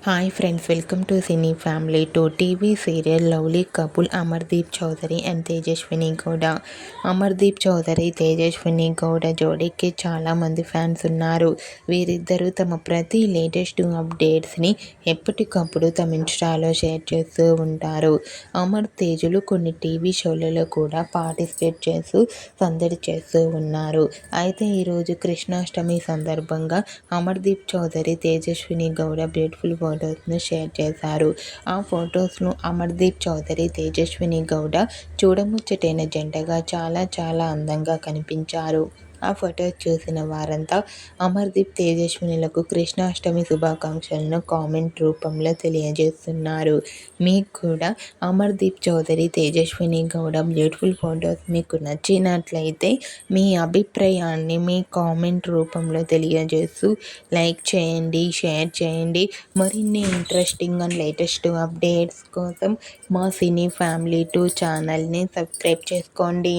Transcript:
Hi friends, welcome to cine family. TV serial lovely couple Amardeep Chowdary and Tejaswini Gowda. Amardeep Chowdary, Tejaswini Gowda జోడీకి చాలామంది fans ఉన్నారు. వీరిద్దరూ తమ ప్రతి లేటెస్ట్ అప్డేట్స్ని ఎప్పటికప్పుడు తమ ఇన్స్టాలో షేర్ చేస్తూ ఉంటారు. అమర్ తేజులు కొన్ని టీవీ షోలలో కూడా పార్టిసిపేట్ చేస్తూ సందడి చేస్తూ ఉన్నారు. అయితే ఈరోజు కృష్ణాష్టమి సందర్భంగా అమర్దీప్ చౌదరి, తేజస్విని గౌడ బ్యూటిఫుల్ ఫొటోస్ను షేర్ చేశారు. ఆ ఫొటోస్ను అమర్దీప్ చౌదరి, తేజస్విని గౌడ చూడముచ్చటైన జంటగా చాలా అందంగా కనిపించారు. ఆ ఫొటోస్ చూసిన వారంతా అమర్దీప్, తేజస్వినులకు కృష్ణాష్టమి శుభాకాంక్షలను కామెంట్ రూపంలో తెలియజేస్తున్నారు. మీకు కూడా అమర్దీప్ చౌదరి, తేజస్విని గౌడ బ్యూటిఫుల్ ఫొటోస్ మీకు నచ్చినట్లయితే మీ అభిప్రాయాన్ని మీ కామెంట్ రూపంలో తెలియజేస్తూ లైక్ చేయండి, షేర్ చేయండి. మరిన్ని ఇంట్రెస్టింగ్ అండ్ లేటెస్ట్ అప్డేట్స్ కోసం మా సినీ ఫ్యామిలీ 2 ఛానల్ని సబ్స్క్రైబ్ చేసుకోండి.